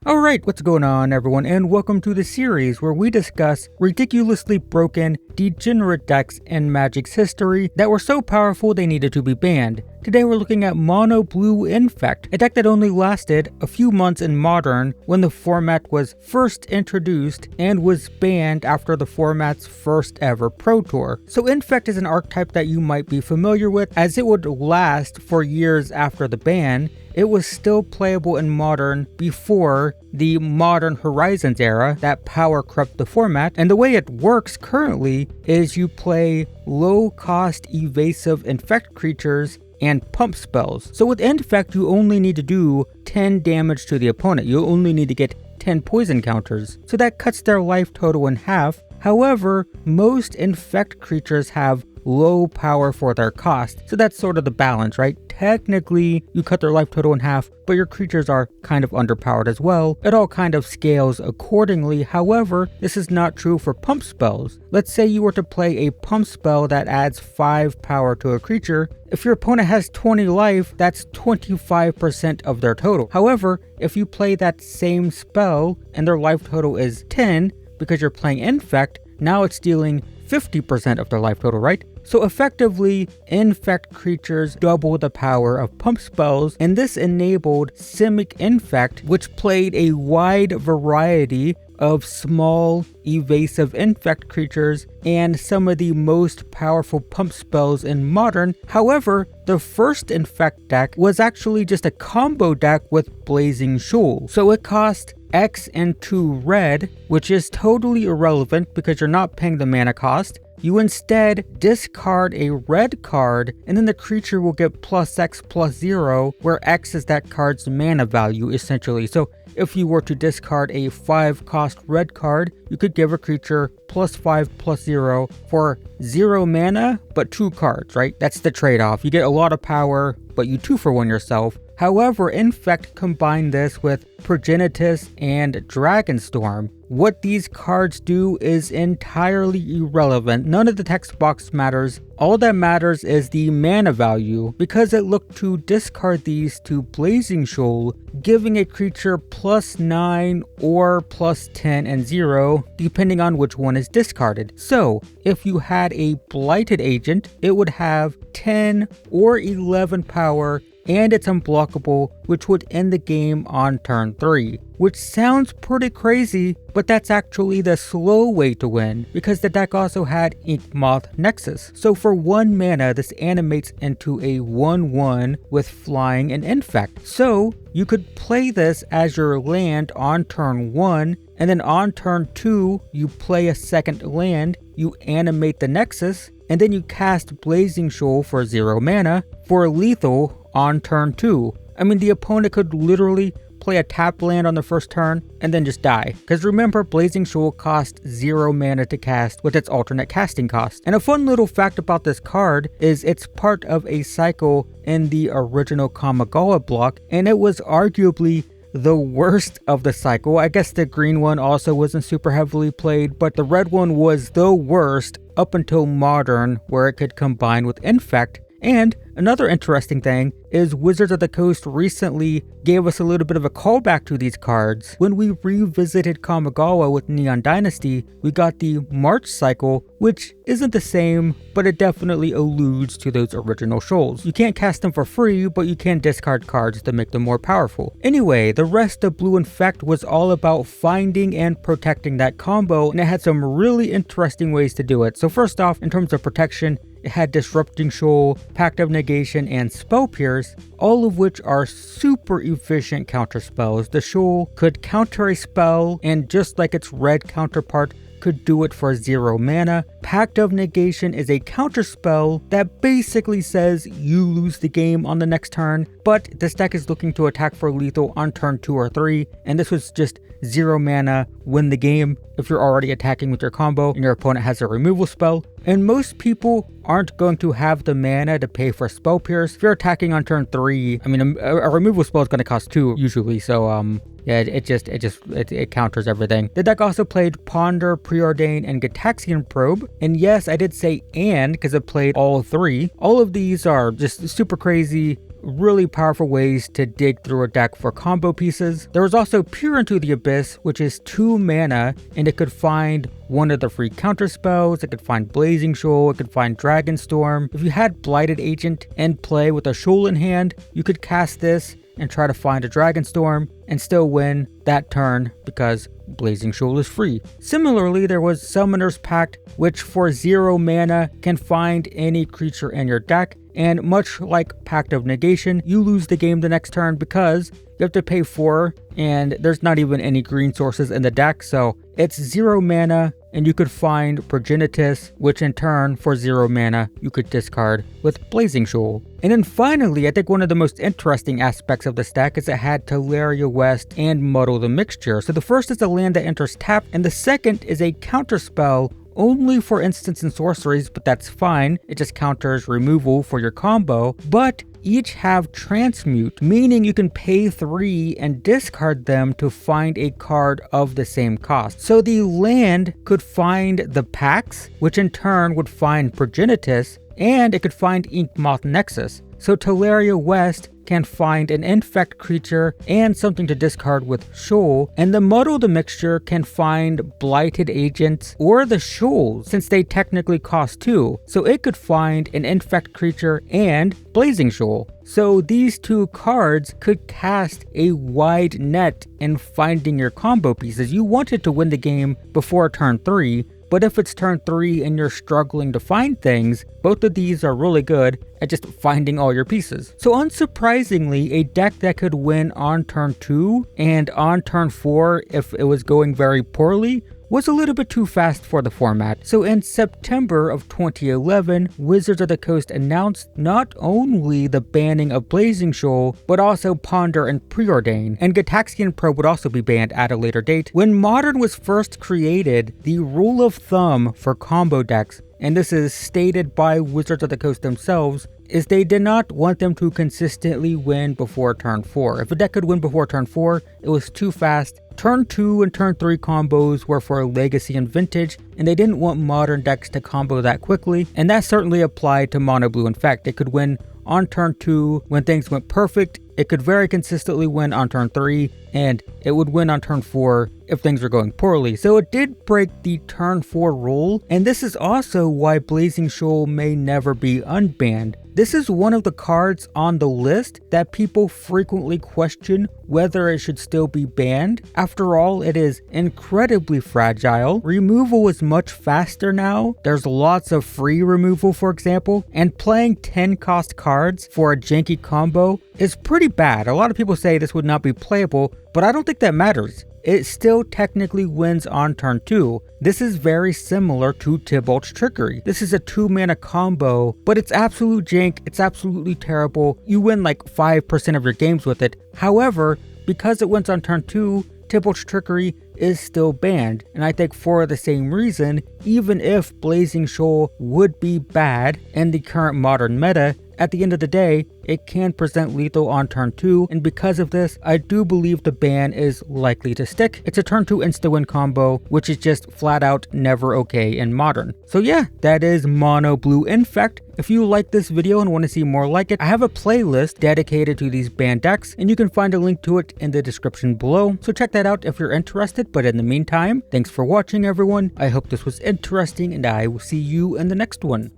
Alright, what's going on everyone, and welcome to the series where we discuss ridiculously broken, degenerate decks in Magic's history that were so powerful they needed to be banned. Today we're looking at Mono Blue Infect, a deck that only lasted a few months in Modern when the format was first introduced and was banned after the format's first ever Pro Tour. So Infect is an archetype that you might be familiar with, as it would last for years after the ban. It was still playable in Modern before the Modern Horizons era that power crept the format, and the way it works currently is you play low-cost evasive infect creatures and pump spells. So with Infect you only need to do 10 damage to the opponent, you only need to get 10 poison counters, so that cuts their life total in half. However, most Infect creatures have low power for their cost, so that's sort of the balance, right? Technically, you cut their life total in half, but your creatures are kind of underpowered as well. It all kind of scales accordingly. However, this is not true for pump spells. Let's say you were to play a pump spell that adds 5 power to a creature. If your opponent has 20 life, that's 25% of their total. However, if you play that same spell and their life total is 10, because you're playing Infect, now it's dealing 50% of their life total, right? So effectively, Infect creatures double the power of pump spells, and this enabled Simic Infect, which played a wide variety of small, evasive Infect creatures and some of the most powerful pump spells in Modern. However, the first Infect deck was actually just a combo deck with Blazing Shoal. So it cost X and 2 red, which is totally irrelevant because you're not paying the mana cost. You instead discard a red card, and then the creature will get plus X plus 0, where X is that card's mana value essentially. So if you were to discard a 5 cost red card, you could give a creature plus 5 plus 0 for 0 mana, but 2 cards, right? That's the trade-off. You get a lot of power, but you 2-for-1 yourself. However, Infect combined this with Progenitus and Dragonstorm. What these cards do is entirely irrelevant. None of the text box matters. All that matters is the mana value, because it looked to discard these to Blazing Shoal, giving a creature plus 9 or plus 10 and 0, depending on which one is discarded. So, if you had a Blighted Agent, it would have 10 or 11 power, and it's unblockable, which would end the game on turn 3. Which sounds pretty crazy, but that's actually the slow way to win, because the deck also had Inkmoth Nexus. So for 1 mana, this animates into a 1/1 with flying and Infect. So you could play this as your land on turn 1, and then on turn 2, you play a second land, you animate the Nexus, and then you cast Blazing Shoal for 0 mana for lethal on turn 2. I mean, the opponent could literally play a tap land on the first turn and then just die. Because remember, Blazing Shoal costs 0 mana to cast with its alternate casting cost. And a fun little fact about this card is it's part of a cycle in the original Kamigawa block, and it was arguably the worst of the cycle. I guess the green one also wasn't super heavily played, but the red one was the worst up until Modern, where it could combine with Infect. And another interesting thing is Wizards of the Coast recently gave us a little bit of a callback to these cards. When we revisited Kamigawa with Neon Dynasty, we got the March cycle, which isn't the same, but it definitely alludes to those original shoals. You can't cast them for free, but you can discard cards to make them more powerful. Anyway, the rest of Blue Infect was all about finding and protecting that combo, and it had some really interesting ways to do it. So first off, in terms of protection, it had Disrupting Shoal, Pact of Negation, and Spell Pierce, all of which are super efficient counter spells. The Shoal could counter a spell, and just like its red counterpart, could do it for 0 mana. Pact of Negation is a counter spell that basically says you lose the game on the next turn, but this deck is looking to attack for lethal on turn 2 or 3, and this was just 0 mana, win the game if you're already attacking with your combo and your opponent has a removal spell. And most people aren't going to have the mana to pay for Spell Pierce. If you're attacking on turn 3, I mean, a removal spell is going to cost 2 usually, so yeah, it counters everything. The deck also played Ponder, Preordain, and Gitaxian Probe. And yes, I did say and because it played all 3. All of these are just super crazy, really powerful ways to dig through a deck for combo pieces. There was also Peer into the Abyss, which is 2 mana, and it could find one of the free counter spells, it could find Blazing Shoal, it could find Dragonstorm. If you had Blighted Agent in play with a Shoal in hand, you could cast this and try to find a Dragonstorm and still win that turn because Blazing Shoal is free. Similarly, there was Summoner's Pact, which for 0 mana can find any creature in your deck, and much like Pact of Negation, you lose the game the next turn because you have to pay 4 and there's not even any green sources in the deck, so it's 0 mana and you could find Progenitus, which in turn for 0 mana you could discard with Blazing Shoal. And then finally, I think one of the most interesting aspects of this deck is it had Teleria West and Muddle the Mixture. So the first is a land that enters tapped, and the second is a counterspell only for instants and sorceries, but that's fine. It just counters removal for your combo, but each have transmute, meaning you can pay 3 and discard them to find a card of the same cost. So the land could find the Pax, which in turn would find Progenitus, and it could find Inkmoth Nexus. So Teleria West can find an infect creature and something to discard with Shoal, and the Muddle the Mixture can find Blighted Agents or the Shoals, since they technically cost 2, so it could find an infect creature and Blazing Shoal. So these 2 cards could cast a wide net in finding your combo pieces. You wanted to win the game before turn 3, but if it's turn 3 and you're struggling to find things, both of these are really good at just finding all your pieces. So unsurprisingly, a deck that could win on turn 2 and on turn 4 if it was going very poorly was a little bit too fast for the format. So in September of 2011, Wizards of the Coast announced not only the banning of Blazing Shoal, but also Ponder and Preordain, and Gitaxian Probe would also be banned at a later date. When Modern was first created, the rule of thumb for combo decks, and this is stated by Wizards of the Coast themselves, is they did not want them to consistently win before turn 4. If a deck could win before turn 4, it was too fast. Turn 2 and turn 3 combos were for Legacy and Vintage, and they didn't want Modern decks to combo that quickly, and that certainly applied to Mono Blue Infect. It could win on turn 2 when things went perfect, it could very consistently win on turn 3, and it would win on turn 4 if things were going poorly. So it did break the turn 4 rule, and this is also why Blazing Shoal may never be unbanned. This is one of the cards on the list that people frequently question whether it should still be banned. After all, it is incredibly fragile. Removal is much faster now. There's lots of free removal, for example, and playing 10 cost cards for a janky combo is pretty bad. A lot of people say this would not be playable, but I don't think that matters. It still technically wins on turn 2. This is very similar to Tybalt's Trickery. This is a 2 mana combo, but it's absolute jank, it's absolutely terrible. You win like 5% of your games with it. However, because it wins on turn 2, Tybalt's Trickery is still banned, and I think for the same reason, even if Blazing Shoal would be bad in the current Modern meta, at the end of the day, it can present lethal on turn 2, and because of this, I do believe the ban is likely to stick. It's a turn 2 insta-win combo, which is just flat out never okay in Modern. So yeah, that is Mono Blue Infect. If you like this video and want to see more like it, I have a playlist dedicated to these banned decks, and you can find a link to it in the description below, so check that out if you're interested. But in the meantime, thanks for watching everyone. I hope this was interesting, and I will see you in the next one.